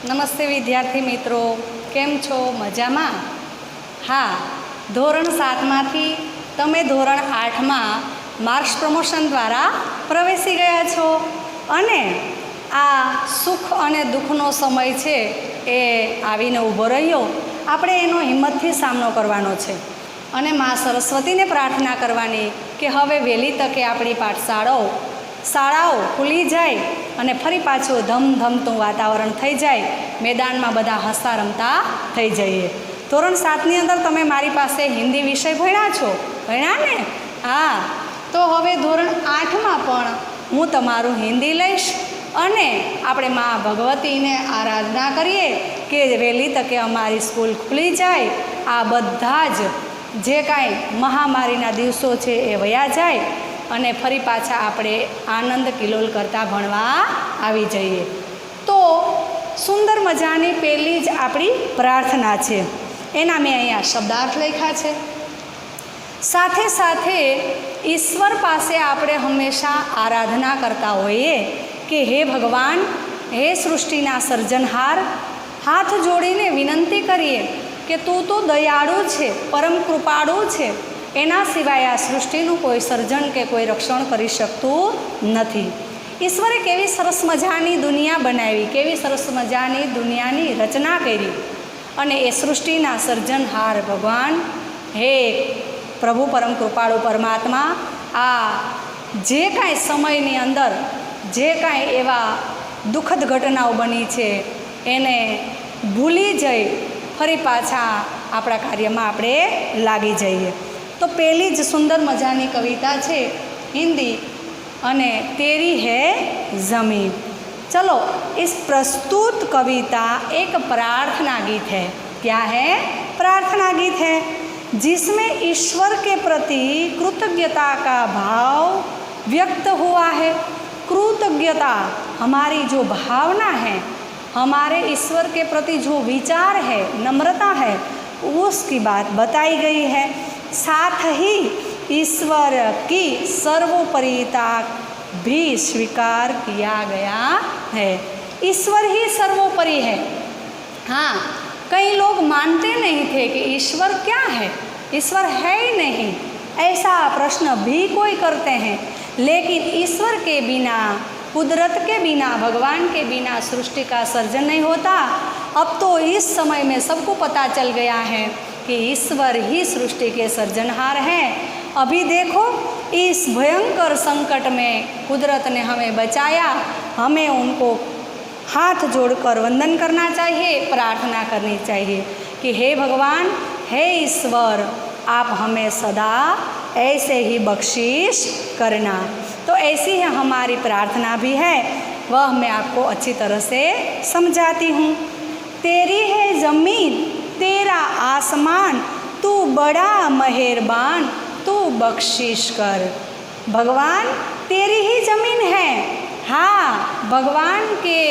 નમસ્તે વિદ્યાર્થી મિત્રો, કેમ છો? મજામાં? હા, ધોરણ 7માંથી તમે ધોરણ 8માં માર્ક્સ પ્રમોશન દ્વારા પ્રવેશી ગયા છો અને આ સુખ અને દુઃખનો સમય છે એ આવીને ઊભો રહ્યો. આપણે એનો હિંમતથી સામનો કરવાનો છે અને મા સરસ્વતીને પ્રાર્થના કરવાની કે હવે વહેલી તકે આપણી શાળાઓ ખુલી જાય અને ફરી પાછું ધમધમતું વાતાવરણ થઈ જાય, મેદાનમાં બધા હસતા રમતા થઈ જઈએ. ધોરણ 7ની અંદર તમે મારી પાસે હિન્દી વિષય ભણ્યા ને? હા, તો હવે ધોરણ 8માં પણ હું તમારું હિન્દી લઈશ અને આપણે મા ભગવતીને આરાધના કરીએ કે વહેલી તકે અમારી સ્કૂલ ખુલી જાય, આ બધા જ જે કાંઈ મહામારીના દિવસો છે એ વયા જાય અને ફરી પાછા આપણે આનંદ કિલોલ કરતાં ભણવા આવી જઈએ. તો સુંદર મજાની પહેલી જ આપણી પ્રાર્થના છે, એના મેં અહીંયા શબ્દાર્થ લખ્યા છે. સાથે સાથે ઈશ્વર પાસે આપણે હંમેશા આરાધના કરતા હોઈએ કે હે ભગવાન, હે સૃષ્ટિના સર્જનહાર, હાથ જોડીને વિનંતી કરીએ કે તું તો દયાળુ છે, પરમ કૃપાળુ છે, એના સિવાય આ સૃષ્ટિનું કોઈ સર્જન કે કોઈ રક્ષણ કરી શકતું નથી. ઈશ્વરે કેવી સરસ મજાની દુનિયા બનાવી, કેવી સરસ મજાની દુનિયાની રચના કરી અને એ સૃષ્ટિના સર્જનહાર ભગવાન, હે પ્રભુ પરમ કૃપાળુ પરમાત્મા, આ જે કાંઈ સમયની અંદર જે કાંઈ એવા દુઃખદ ઘટનાઓ બની છે એને ભૂલી જઈ ફરી પાછા આપણા કાર્યમાં આપણે લાગી જઈએ. તો પહેલી જ સુંદર મજાની કવિતા છે हिंदी અને तेरी है ज़मीन. चलो, इस प्रस्तुत कविता एक प्रार्थना गीत है. क्या है? प्रार्थना गीत है जिसमें ईश्वर के प्रति कृतज्ञता का भाव व्यक्त हुआ है. कृतज्ञता हमारी जो भावना है, हमारे ईश्वर के प्रति जो विचार है, नम्रता है, उसकी बात बताई गई है. साथ ही ईश्वर की सर्वोपरिता भी स्वीकार किया गया है. ईश्वर ही सर्वोपरि है. हाँ, कई लोग मानते नहीं थे कि ईश्वर क्या है, ईश्वर है ही नहीं, ऐसा प्रश्न भी कोई करते हैं. लेकिन ईश्वर के बिना, कुदरत के बिना, भगवान के बिना सृष्टि का सर्जन नहीं होता. अब तो इस समय में सबको पता चल गया है कि ईश्वर ही सृष्टि के सर्जनहार हैं. अभी देखो, इस भयंकर संकट में कुदरत ने हमें बचाया. हमें उनको हाथ जोड़कर वंदन करना चाहिए, प्रार्थना करनी चाहिए कि हे भगवान, हे ईश्वर, आप हमें सदा ऐसे ही बख्शिश करना. तो ऐसी है हमारी प्रार्थना भी है, वह मैं आपको अच्छी तरह से समझाती हूँ. तेरी है ज़मीन, तेरा आसमान, तू बड़ा मेहरबान, तू बख्शिश कर. भगवान, तेरी ही ज़मीन है. हाँ, भगवान के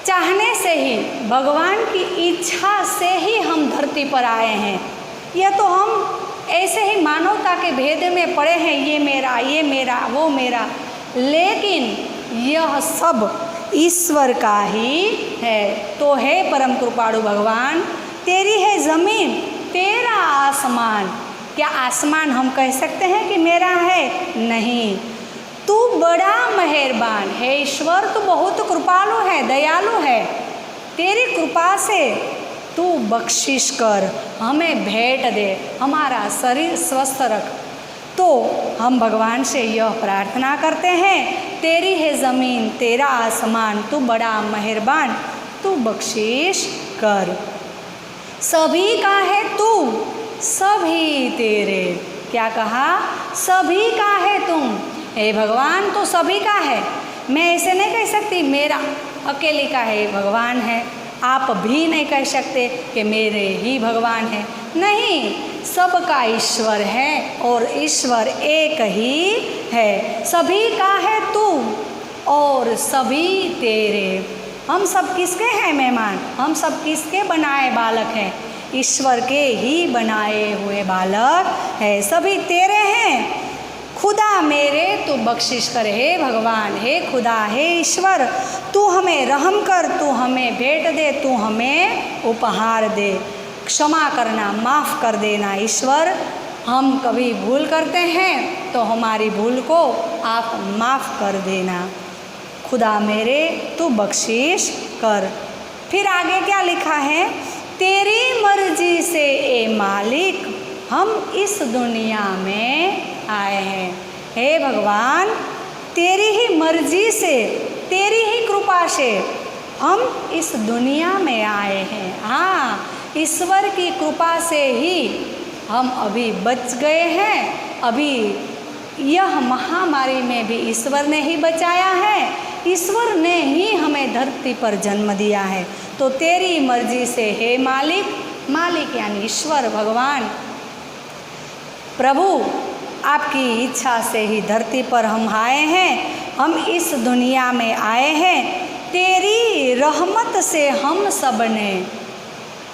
चाहने से ही, भगवान की इच्छा से ही हम धरती पर आए हैं. यह तो हम ऐसे ही मानवता के भेद में पड़े हैं, ये मेरा, वो मेरा, लेकिन यह सब ईश्वर का ही है. तो हे परम कृपाळु भगवान, तेरी है ज़मीन, तेरा आसमान. क्या आसमान हम कह सकते हैं कि मेरा है? नहीं. तू बड़ा मेहरबान है ईश्वर, तू बहुत कृपालु है, दयालु है. तेरी कृपा से तू बख्शिश कर, हमें भेंट दे, हमारा शरीर स्वस्थ रख. तो हम भगवान से यह प्रार्थना करते हैं, तेरी है ज़मीन, तेरा आसमान, तू बड़ा मेहरबान, तू बख्शिश कर. सभी का है तू, सभी तेरे. क्या कहा? सभी का है तुम. हे भगवान, तो सभी का है. मैं ऐसे नहीं कह सकती मेरा अकेली का है भगवान है. आप भी नहीं कह सकते कि मेरे ही भगवान है. नहीं, सबका ईश्वर है और ईश्वर एक ही है. सभी का है तू और सभी तेरे. हम सब किसके हैं मेहमान? हम सब किसके बनाए बालक हैं? ईश्वर के ही बनाए हुए बालक है. सभी तेरे हैं. खुदा मेरे तू बख्शिश कर। हे भगवान, हे खुदा, हे ईश्वर, तू हमें रहम कर, तू हमें भेंट दे, तू हमें उपहार दे। क्षमा करना, माफ़ कर देना ईश्वर। हम कभी भूल करते हैं तो हमारी भूल को आप माफ़ कर देना। खुदा मेरे तू बख्शिश कर। फिर आगे क्या लिखा है? तेरी मर्जी से ए मालिक हम इस दुनिया में आए हैं। हे भगवान, तेरी ही मर्जी से, तेरी ही कृपा से हम इस दुनिया में आए हैं। हाँ, ईश्वर की कृपा से ही हम अभी बच गए हैं। अभी यह महामारी में भी ईश्वर ने ही बचाया है, ईश्वर ने ही हमें धरती पर जन्म दिया है। तो तेरी मर्जी से हे मालिक, मालिक यानी ईश्वर भगवान प्रभु, आपकी इच्छा से ही धरती पर हम आए हैं, हम इस दुनिया में आए हैं। तेरी रहमत से हम सब ने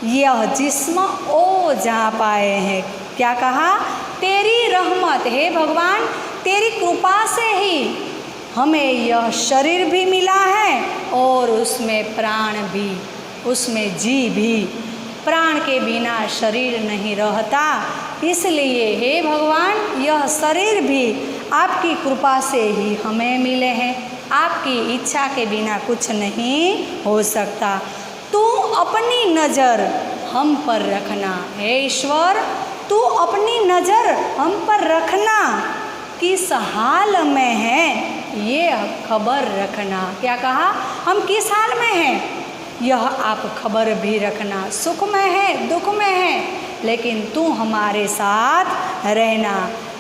यह जिस्म ओ जा पाए हैं। क्या कहा? तेरी रहमत, हे भगवान, तेरी कृपा से ही हमें यह शरीर भी मिला है और उसमें प्राण भी, उसमें जी भी। प्राण के बिना शरीर नहीं रहता, इसलिए हे भगवान यह शरीर भी आपकी कृपा से ही हमें मिले हैं। आपकी इच्छा के बिना कुछ नहीं हो सकता। तू अपनी नज़र हम पर रखना। हे ईश्वर, तू अपनी नज़र हम पर रखना। किस हाल में हैं ये खबर रखना। क्या कहा? हम किस हाल में हैं यह आप खबर भी रखना। सुख में है, दुख में है, लेकिन तू हमारे साथ रहना।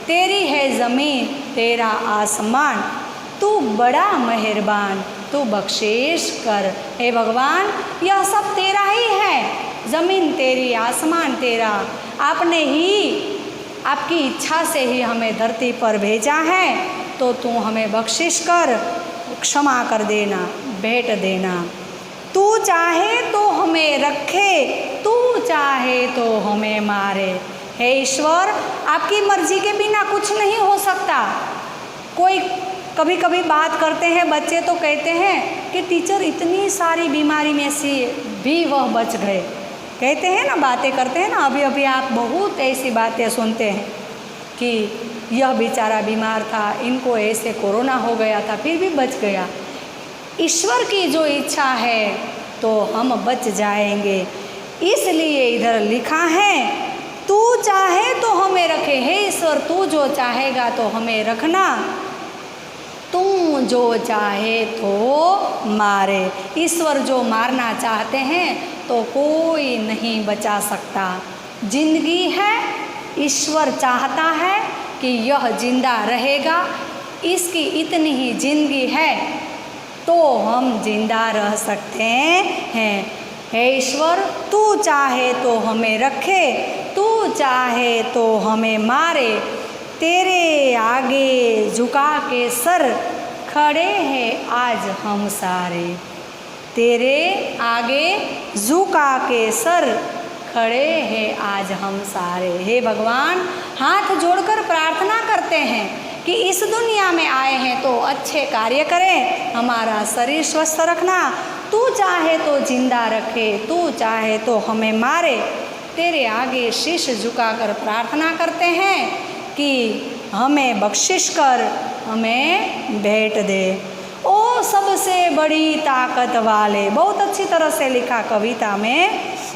तेरी है ज़मीन, तेरा आसमान, तू बड़ा मेहरबान, तू बख्शिश कर। हे भगवान, यह सब तेरा ही है। ज़मीन तेरी, आसमान तेरा। आपने ही, आपकी इच्छा से ही हमें धरती पर भेजा है। तो तू हमें बख्शिश कर, क्षमा कर देना, भेंट देना। तू चाहे तो हमें रखे, तू चाहे तो हमें मारे। हे ईश्वर, आपकी मर्जी के बिना कुछ नहीं हो सकता। कोई कभी कभी बात करते हैं बच्चे तो कहते हैं कि टीचर इतनी सारी बीमारी में से भी वह बच गए। कहते हैं ना, बातें करते हैं ना। अभी अभी आप बहुत ऐसी बातें सुनते हैं कि यह बेचारा बीमार था, इनको ऐसे कोरोना हो गया था, फिर भी बच गया। ईश्वर की जो इच्छा है तो हम बच जाएंगे। इसलिए इधर लिखा है, तू चाहे तो हमें रखे। हे ईश्वर, तू जो चाहेगा तो हमें रखना, तू जो चाहे तो मारे। ईश्वर जो मारना चाहते हैं तो कोई नहीं बचा सकता। जिंदगी है, ईश्वर चाहता है कि यह जिंदा रहेगा, इसकी इतनी ही जिंदगी है तो हम जिंदा रह सकते हैं। हे ईश्वर, तू चाहे तो हमें रखे, तू चाहे तो हमें मारे। तेरे आगे झुका के सर खड़े हैं आज हम सारे। तेरे आगे झुका के सर खड़े हैं आज हम सारे। हे भगवान, हाथ जोड़कर प्रार्थना करते हैं कि इस दुनिया में आए हैं तो अच्छे कार्य करें, हमारा शरीर स्वस्थ रखना। तू चाहे तो जिंदा रखे, तू चाहे तो हमें मारे। तेरे आगे शीश झुकाकर प्रार्थना करते हैं कि हमें बख्शिश कर, हमें भेंट दे। ओ सबसे बड़ी ताकत वाले, बहुत अच्छी तरह से लिखा कविता में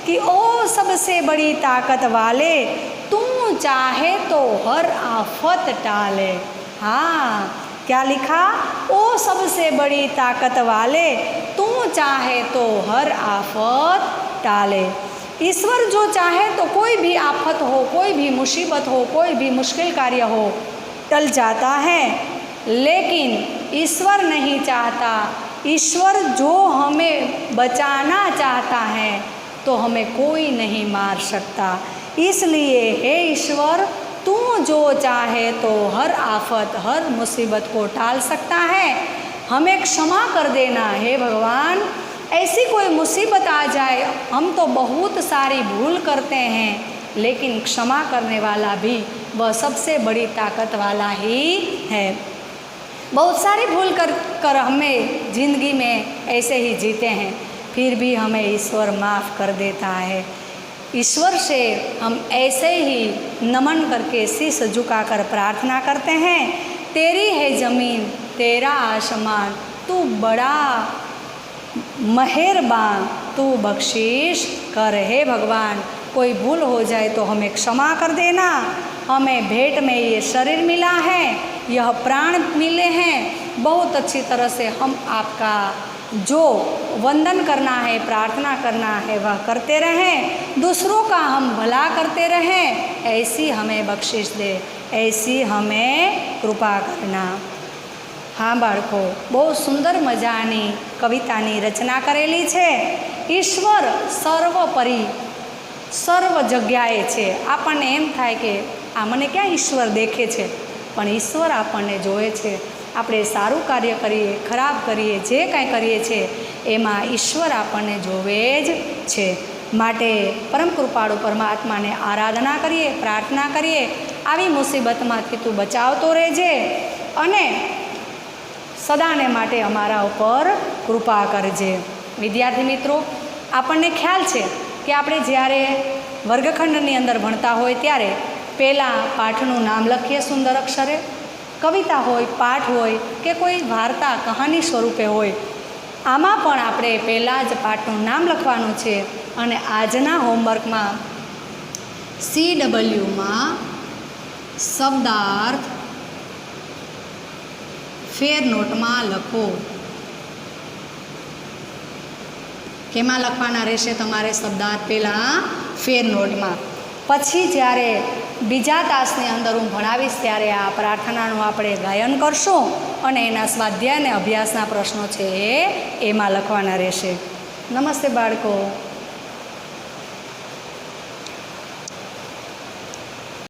कि ओ सबसे बड़ी ताकत वाले, तू चाहे तो हर आफत टाले। हाँ, क्या लिखा? ओ सबसे बड़ी ताकत वाले, तू चाहे तो हर आफत टाले। ईश्वर जो चाहे तो कोई भी आफत हो, कोई भी मुसीबत हो, कोई भी मुश्किल कार्य हो, टल जाता है। लेकिन ईश्वर नहीं चाहता। ईश्वर जो हमें बचाना चाहता है तो हमें कोई नहीं मार सकता। इसलिए हे ईश्वर, तू जो चाहे तो हर आफत, हर मुसीबत को टाल सकता है। हमें क्षमा कर देना। हे भगवान, ऐसी कोई मुसीबत आ जाए, हम तो बहुत सारी भूल करते हैं, लेकिन क्षमा करने वाला भी वह सबसे बड़ी ताकत वाला ही है। बहुत सारी भूल कर हमें ज़िंदगी में ऐसे ही जीते हैं, फिर भी हमें ईश्वर माफ़ कर देता है। ईश्वर से हम ऐसे ही नमन करके शीश झुकाकर प्रार्थना करते हैं, तेरी है ज़मीन तेरा आसमान, तू बड़ा मेहरबान, तू बख्शिश कर। हे भगवान, कोई भूल हो जाए तो हमें क्षमा कर देना। हमें भेंट में ये शरीर मिला है, यह प्राण मिले हैं, बहुत अच्छी तरह से हम आपका जो वंदन करना है, प्रार्थना करना है, वह करते रहें, दूसरों का हम भला करते रहें, ऐसी हमें बख्शिश दे, ऐसी हमें कृपा करना। हाँ बाળકો, बहुत सुंदर मजानी कवितानी रचना करेली छे। ईश्वर सर्वोपरि सर्व जग्याए छे। આપણને એમ થાય કે આ મને ક્યાં ઈશ્વર દેખે છે, પણ ઈશ્વર આપણને જોવે છે। આપણે સારું કાર્ય કરીએ, ખરાબ કરીએ, જે કાંઈ કરીએ છીએ એમાં ઈશ્વર આપણને જોવે જ છે। માટે પરમ કૃપાળુ પરમાત્માને આરાધના કરીએ, પ્રાર્થના કરીએ, આવી મુસીબતમાંથી તું બચાવતો રહેજે અને સદાને માટે અમારા ઉપર કૃપા કરજે। વિદ્યાર્થી મિત્રો, આપણને ખ્યાલ છે કે આપણે જ્યારે વર્ગખંડની અંદર ભણતા હોય ત્યારે પહેલાં પાઠનું નામ લખીએ સુંદર અક્ષરે। કવિતા હોય, પાઠ હોય કે કોઈ વાર્તા કહાની સ્વરૂપે હોય, આમાં પણ આપણે પહેલાં જ પાઠનું નામ લખવાનું છે અને આજના હોમવર્કમાં CWમાં શબ્દાર્થ ફેર નોટમાં લખો। કેમાં લખવાના રહેશે તમારે શબ્દાર્થ? પહેલાં ફેર નોટમાં, પછી જ્યારે બીજા તાસની અંદર હું ભણાવીશ ત્યારે આ પ્રાર્થનાનું આપણે ગાયન કરશું અને એના સ્વાધ્યાય અને અભ્યાસના પ્રશ્નો છે એમાં લખવાના રહેશે। નમસ્તે બાળકો।